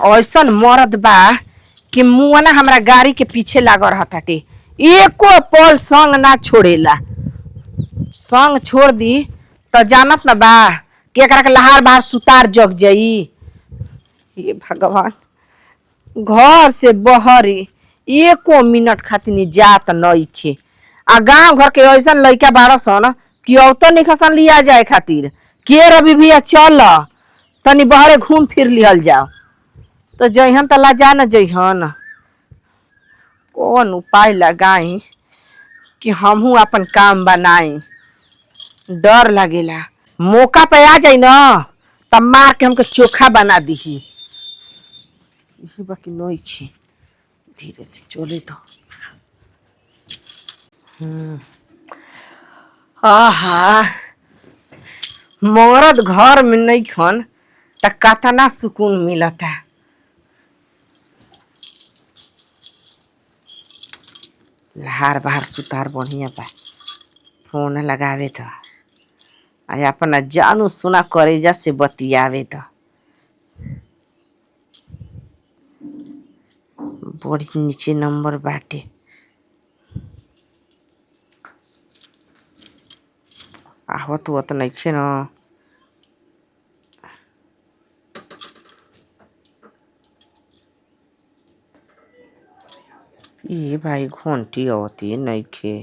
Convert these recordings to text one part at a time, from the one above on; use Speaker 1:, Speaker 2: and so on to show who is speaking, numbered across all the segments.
Speaker 1: ऐसन मरद बा कि मुआना हमरा गाड़ी के पीछे लागल रहताटे, एको पल संग ना छोड़ेला। संग छोड़ दी तो जानत न बा कि एकरा के लहार बाहर सुतार जग जाई। ये भगवान, घर से बहरी एको मिनट खातिर जात नइखे। आ गांव घर के ऐसन लइका बाड़ सन कि औतो निखसन लिया जाए खातिर के रवि भैया चल तनी बहरे घूम फिर लिहल जाओ। तो जइहन तला जा न जइहन, कौन उपाय लगाई कि हमहू अपन काम बनाई। डर लगेला मौका पे आ जाई न तब मार के हमके चोखा बना दीही। बाकी नइखे, धीरे से चले तो। आहा, मरद घर में नइखन त कतना सुकून मिलता। लहार बाहर सुतार बढ़िया बा, फोन लगावे तो आ अपना जानू सुना करेजा से बतियावे तो बड़ी नीचे नंबर बाटे। आवत वत नइखे न। ये भाई घंटी आवती नइखे,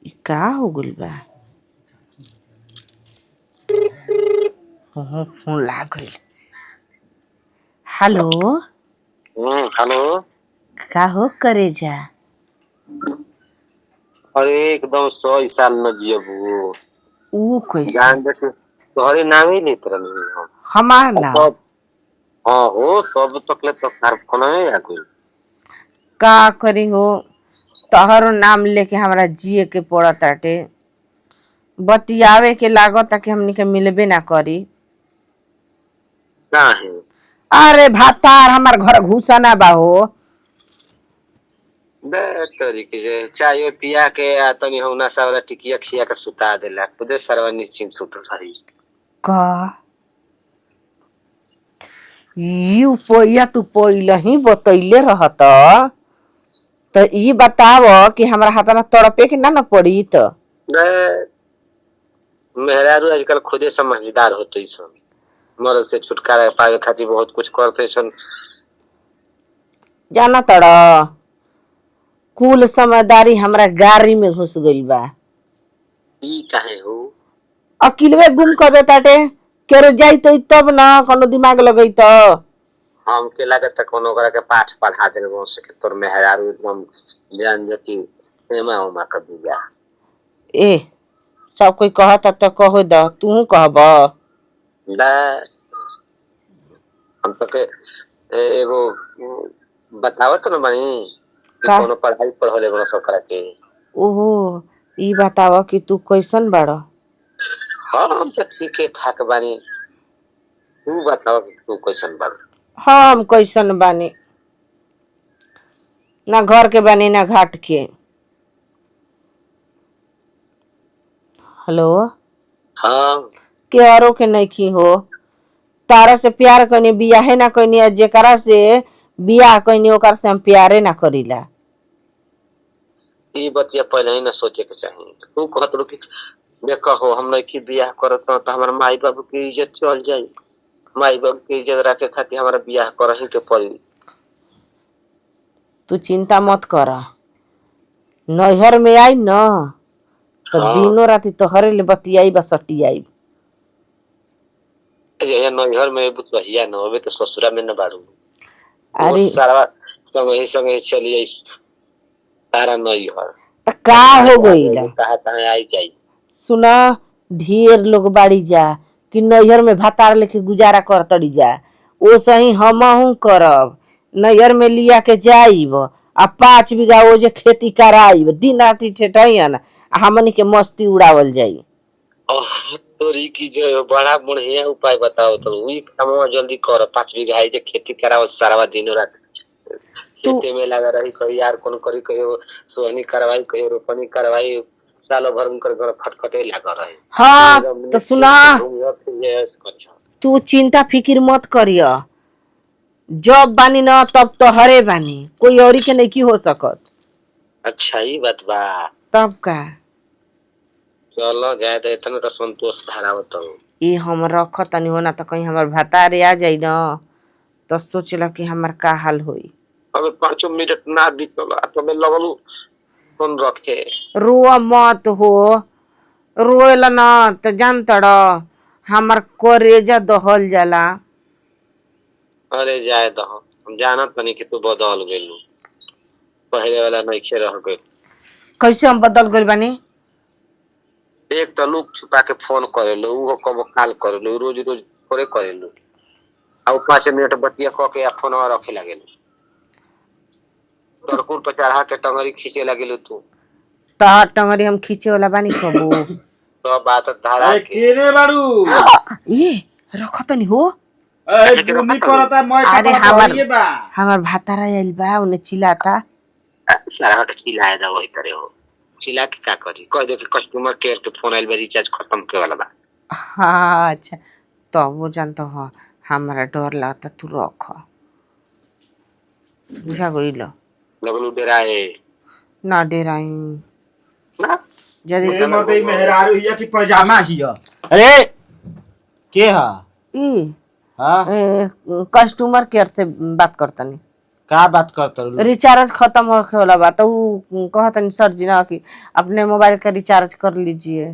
Speaker 1: ई का हो गइल बा? फोन लाग गइल। Hello
Speaker 2: hello.
Speaker 1: का हो करेजा?
Speaker 2: अरे एकदम 100 साल न जियबू।
Speaker 1: ऊ कैसे?
Speaker 2: जान दे तोहरे नाम ही लेत रहनी हम।
Speaker 1: हमार नाम?
Speaker 2: तब हाँ हो, तब तकले तो तार फोन में आ गइल।
Speaker 1: का करी हो, तोहरो नाम लेके हमरा जिए के पड़ताटे। बतियावे के लागत कि हमनी के मिलबे ना करी।
Speaker 2: काहे?
Speaker 1: अरे भातार हमार घर घुसा ना बा हो।
Speaker 2: बे तरीके के चाय पिया के आ तनी होना सारा टिकिया खिया के सुता देला, खुदे सरवा निश्चिंत सुत रही।
Speaker 1: का ई उपैया तू पहिले ही बतैले रहत तो ई बताव कि हमरा हाथ तड़पे के ना पड़ी। तो
Speaker 2: मेहरारू आजकल खुदे समझदार होते सन, मर्द से छुटकारा पावे खातिर बहुत कुछ करते सन।
Speaker 1: जाना तड़ कुल समझदारी हमरा गाड़ी में घुस गइल बा।
Speaker 2: ई काहे हो?
Speaker 1: अकिलवे गुम कर देताटे, केरो जाई तो तब ना कोनो दिमाग लगई तो।
Speaker 2: हमके लागत कोनो करा के पाठ पढ़ा देल गो से तोर मेहरारू एकदम जान जे कि एमा उमा कर दिया।
Speaker 1: ए सब कोई कहता तो कहो द, तू कहब?
Speaker 2: दा हम तो के एगो बतावत न बानी कि
Speaker 1: का?
Speaker 2: कोनो पढ़ाई पढ़ले बड़ा सब करा के।
Speaker 1: ओहो, ई बताव कि तू कैसन बाड़?
Speaker 2: हम तो ठीके ठाक बानी, तू बताव कि तू कैसन बाड़?
Speaker 1: हम कैसन बानी, ना घर के बानी ना घाट के। हेलो।
Speaker 2: हाँ
Speaker 1: के औरों के नइखी हो, तारा से प्यार कनी बियाहे ना कनी, जेकरा से बियाह कनी ओकर से हम प्यारे ना करीला।
Speaker 2: ई बतिया पहले ही ना सोचे के चाहिए। तू कहत रो कि देखो हो हम नहीं बियाह करत तो हमारे माई बाबू की इज्जत चल जाई, माई बाबू की इज्जत रखे खातिर हमारा बियाह करही के पड़ी।
Speaker 1: तू चिंता मत कर, नैहर में आई न तो
Speaker 2: हाँ
Speaker 1: दिनों राती तोहरे ले बतियाई बा सटियाई।
Speaker 2: ये नैहर में बुतहिया न होवे तो ससुरा में न बाड़ू। वो
Speaker 1: अरे
Speaker 2: सारा संगे चली तारा नैहर
Speaker 1: त का हो गइला?
Speaker 2: कहा कहा आई जाई।
Speaker 1: सुना, ढेर लोग बाड़ी जा कि नैहर में भातार लेके गुजारा कर तड़ी जा, ओ सही हमहू करब। नैहर में लिया के जाइब आ 5 बीघा वो जे खेती कराइब, दिन राती ठेठइयन आ हमनी के मस्ती उड़ावल जाई।
Speaker 2: तोरी की जो बड़ा बढ़िया उपाय बताओ तो वही काम जल्दी कर। 5 बीघा जे खेती कराओ सारा दिन रात
Speaker 1: तू
Speaker 2: खेते में लगा रही, कहीं यार कौन करी, कहीं सोहनी करवाई, कहीं रोपनी करवाई, सालों भर उनकर घर खटखटे लगा रहे।
Speaker 1: हाँ
Speaker 2: एकदम
Speaker 1: तो सुना,
Speaker 2: निश्चिंत घूम फिर ऐश करियो।
Speaker 1: तू चिंता फिकिर मत करियो, जब बानी ना तब तो हरे बानी, कोई औरी के नहीं की हो सकत।
Speaker 2: अच्छा ही बात बा।
Speaker 1: तब का
Speaker 2: चलो जाए तो इतना तो संतोष धारावत हूँ।
Speaker 1: ये हम रख तनी होना तो कहीं हमार भतारे आ जाई ना तो सोचला कि हमार का हाल होई।
Speaker 2: अबे 5 मिनट ना बीतल तो मैं लगलू फोन रखे।
Speaker 1: रोआ मत हो, रोएला ना तो जान तड़ हमार करेजा दहल जाला।
Speaker 2: अरे जाए दो, हम जानत नहीं कि तू बदल गेलू, पहले वाला नहीं खे रह गए।
Speaker 1: कैसे हम बदल गइल बानी?
Speaker 2: एक तो लुक छुपा के फोन करेलू, वो कब काल करेलू, रोज रोज थोड़े करेलू। अब 5 मिनट बतिया क के फोन रखे लगेलू, तोरकुर पे चढ़ा के टंगरी खींचे लगेलू तू।
Speaker 1: ता टंगरी हम खींचे वाला बानी कबो।
Speaker 2: तो बात धारा
Speaker 3: ए
Speaker 2: के
Speaker 3: केरे बाड़ू
Speaker 1: ये रख तनी हो।
Speaker 3: ए बुनी परता मैं
Speaker 1: अरे
Speaker 3: कपड़ा
Speaker 1: हमार
Speaker 3: धोइए बा
Speaker 1: हमार भातारा आइल बा, उन्हें चिल्लाता।
Speaker 2: सारा के चिल्लाए दा वही करे हो। चिल्ला के का करी, कह दे कि कस्टमर केयर के फोन आइल बा, रिचार्ज खत्म के वाला बा।
Speaker 1: हाँ अच्छा, तो वो जानता हो हमारा डर लगता, तू रख बुझा गइल
Speaker 2: लगलू डराए
Speaker 1: ना डेराई
Speaker 2: ना।
Speaker 1: यदि
Speaker 3: ए मर्दई मेहरारू हिया कि पैजामा हिया। अरे के हा?
Speaker 1: ई
Speaker 3: हां
Speaker 1: कस्टमर केयर से बात करतनी।
Speaker 3: का बात करत रहो?
Speaker 1: रिचार्ज खत्म होखे वाला बा तो ऊ कहतनी सर जी ना कि अपने मोबाइल का रिचार्ज कर लीजिए।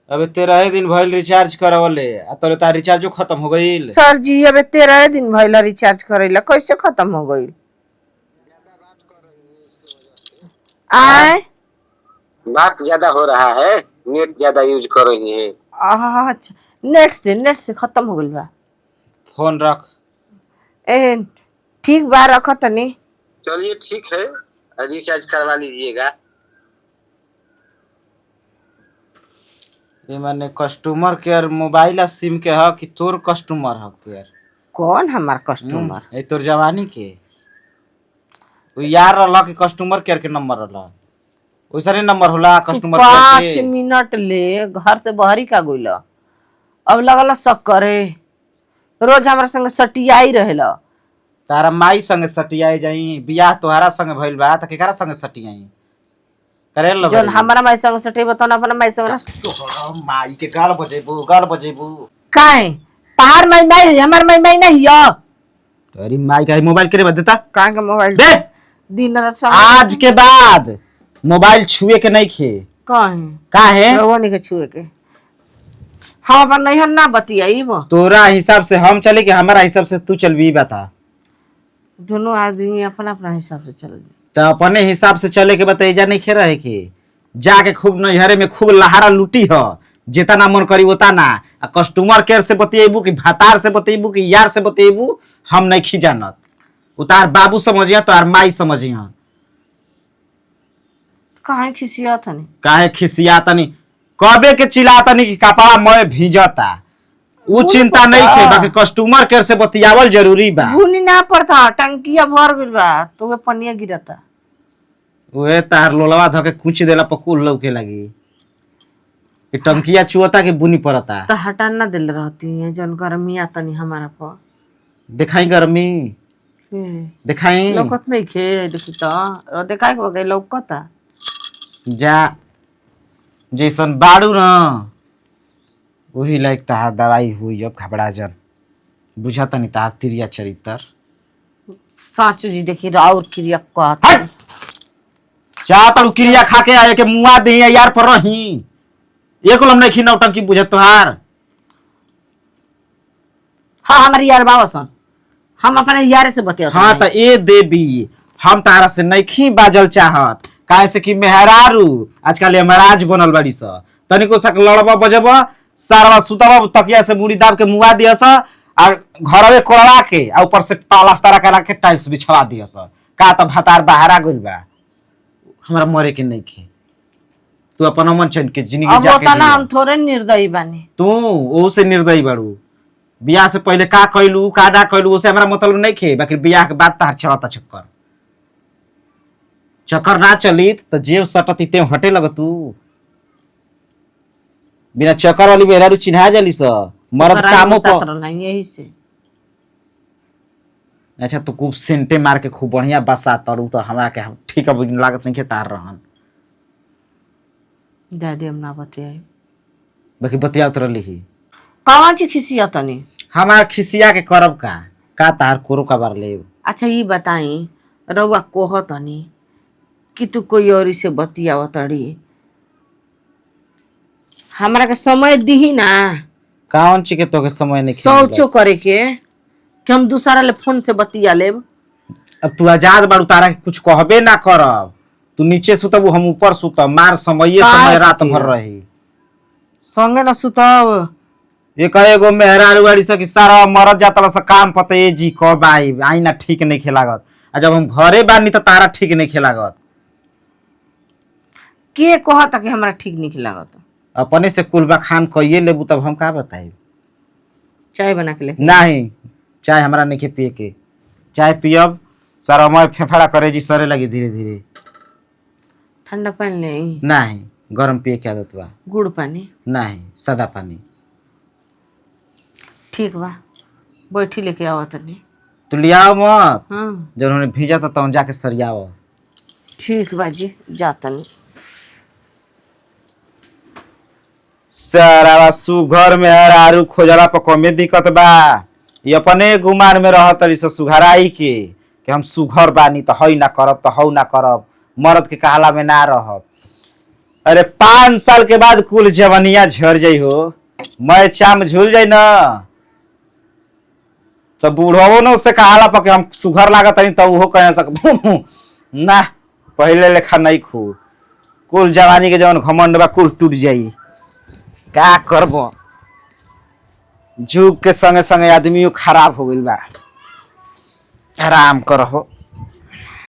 Speaker 3: अबे 13 दिन भइल रिचार्ज करवले आ तोरे तार रिचार्जो खत्म हो गइल।
Speaker 1: सर जी अबे 13 दिन भइला रिचार्ज करेला, कैसे खत्म हो गई? आय
Speaker 2: बात ज्यादा हो रहा है, नेट ज्यादा यूज कर रही है।
Speaker 1: अच्छा, नेट से खत्म हो गइल बा।
Speaker 3: फोन रख।
Speaker 1: ए ठीक बा, रख तनी।
Speaker 2: चलिए ठीक है, रिचार्ज करवा लीजिएगा।
Speaker 3: ये माने कस्टमर केयर मोबाइल आ सिम के ह कि तोर कस्टमर ह केयर?
Speaker 1: कौन हमार कस्टमर?
Speaker 3: ए तोर जवानी के वो यार रहला कि कस्टमर केयर के नंबर रहला? वैसा नहीं नंबर होला कस्टमर केयर
Speaker 1: 5
Speaker 3: के?
Speaker 1: मिनट ले घर से बहरी का गइल, अब लगला शक करे, रोज हमारे संग सटियाई रहेला।
Speaker 3: तारा माई संगे सटियाई जाई, बियाह तोहरा संगे भइल बा त केकरा संगे सटियाई? करे ल
Speaker 1: जौन हमारा माई संग सटियाई बता ना, अपना माई संग ना।
Speaker 3: तोहरा माई के गाल बजेबू।
Speaker 1: काहे तहार माई नहीं, हमार माई नहीं है।
Speaker 3: तेरी माई का मोबाइल के देता?
Speaker 1: काहे का मोबाइल
Speaker 3: दे।
Speaker 1: दिन रात संग
Speaker 3: आज के बाद मोबाइल छुए के नहीं खे। काहे?
Speaker 1: रहो नहीं के छुए के। हम अपन नहीं ना बतियाई वो।
Speaker 3: तोरा हिसाब से हम चले कि हमारा हिसाब से तू चलबी? बता।
Speaker 1: दोनों आदमी अपना अपना हिसाब से चल।
Speaker 3: तो अपने हिसाब से चले के बताइए, जा नहीं खे रहे के जाके खूब नैहरे में खूब लहारा लूटी ह, जितना मन करी उतना। आ कस्टमर केयर से बतिएबू कि भातार से बतिएबू कि यार से बतिएबू हम नहीं खी जानत। उतार बाबू समझिया तो आर माई समझिया।
Speaker 1: काहे खिसिया थनी?
Speaker 3: काहे खिसिया तनी? कबे के चिल्ला तनी कि कपड़ा मैं भीजता, उ चिंता नहीं खे, बाकी कस्टमर केयर से बतियावल जरूरी बा।
Speaker 1: भूनी ना पड़ता, टंकिया भर गइल बा तो वे पनिया गिरता।
Speaker 3: ओए तार लोलवा धके कुछ देला पकुल लौके लगी। ये टंकिया चुअता के बुनी पड़ता।
Speaker 1: तो हटा ना दिल रहती है जन गर्मिया तनी हमारा पर।
Speaker 3: दिखाई गर्मी दिखाई
Speaker 1: लौकत नहीं खे, देखी तो दिखाई को गई लौकता।
Speaker 3: जा जैसन बाड़ू न वही लायक तहार दवाई हुई। अब घबरा जन, बुझा तनी तहार तिरिया चरित्र।
Speaker 1: साचू जी देखी राउर क्रिया कहत।
Speaker 3: हट! चाह तड़ू क्रिया खा के आए के मुआ दे यार पर रही एको लम नहीं खी नौटंकी बुझत तोहार।
Speaker 1: हाँ हमारी यार बाबा हम अपने यारे से बतिया।
Speaker 3: हाँ तो ए देवी हम तारा से नइखी बाजल चाहत, काहे से कि मेहरारू आजकल महाराज बनल बड़ी स। तनिको सक लड़बा बजब सारवा सुतब तकिया से मुड़ी दाब के मुआ दियस आ घरवे कोड़वा के आ ऊपर से प्लास्टर करा के टाइल्स बिछवा दियस। का त भातार बहारा गइल बा, हमरा मरे के नइखे। तू अपन मन चैन के जिंदगी
Speaker 1: अब
Speaker 3: जाके
Speaker 1: तना हम थोड़े निर्दयी बानी।
Speaker 3: तू ओ से निर्दयी बाड़ू। बियाह से पहले का कइलू का ना कइलू ओसे हमरा मतलब नइखे, बाकी बियाह के बाद तार चलता चक्कर ना चली तो जेब सटती ते हटे लग। तू बिना चक्कर वाली मेहरारू चिन्हा जली स, मर्द कामों
Speaker 1: साथ
Speaker 3: पर
Speaker 1: रहना यही से।
Speaker 3: अच्छा तो खूब सेंटे मार के खूब बढ़िया बसा तरू तो हमरा के ठीक है लागत नहीं के तार रहन
Speaker 1: दादी हम ना बतियाई
Speaker 3: बाकी बतियात रहली ही
Speaker 1: कौन ची खिसिया तनी।
Speaker 3: हमार खिसिया के करब का तार कोरो का बार ले।
Speaker 1: अच्छा ये बताई रउआ कोह तनी कि तू कोई और से बतियाव तड़ी हमरा के समय दी ना
Speaker 3: कौन ची के तो के समय नहीं
Speaker 1: शौचो करे के कि हम दूसरा ले फोन से बतिया लेब।
Speaker 3: अब तू आजाद बाड़ू तारा के कुछ कहबे ना करब तू नीचे सुतब हम ऊपर सुतब मार समय समय रात भर रही
Speaker 1: संगे न सुतब।
Speaker 3: एक एगो मेहरारू बाड़ी से कि सारा मरद जाता से काम पते जी कब आई ना ठीक नहीं खेलागत आ जब हम घरे बानी तो तारा ठीक नहीं खेलागत।
Speaker 1: के कहता कि हमरा ठीक नहीं लागत।
Speaker 3: अपने से कुलबा खान कहिए लेबू तब हम का बताई।
Speaker 1: चाय बना के ले
Speaker 3: नहीं चाय हमरा नहीं के पिए के चाय पियब सारा मैं फेफड़ा करे जी सरे लगी धीरे धीरे।
Speaker 1: ठंडा पानी ले
Speaker 3: नहीं गरम पिए के आदत बा।
Speaker 1: गुड़ पानी
Speaker 3: नहीं सादा पानी।
Speaker 1: ठीक बा बैठी लेके आओ तनी।
Speaker 3: तू लियाओ मत
Speaker 1: हाँ
Speaker 3: जब उन्होंने भेजा था तब जाके सरियाओ।
Speaker 1: ठीक बा जी जा तनी।
Speaker 3: सारा सुघर में आरू खोजला पर कमे दिक्कत बा ये अपने गुमान में रह तरी से सुघराई के कि हम सुघर बानी तो हई ना करब तो हऊ ना करब मर्द के कहला में ना रहब। अरे 5 साल के बाद कुल जवनिया झड़ जाइ हो मैं चाम झूल जाई ना तो बूढ़ो न से कहला पर कि हम सुघर लागत नहीं तो वो कह सक ना पहले लेखा नहीं खू कुल जवानी के जवन घमंड बा कुल टूट जाई का करबो। जुग के संगे संगे आदमी खराब हो गइल बा। आराम करहो।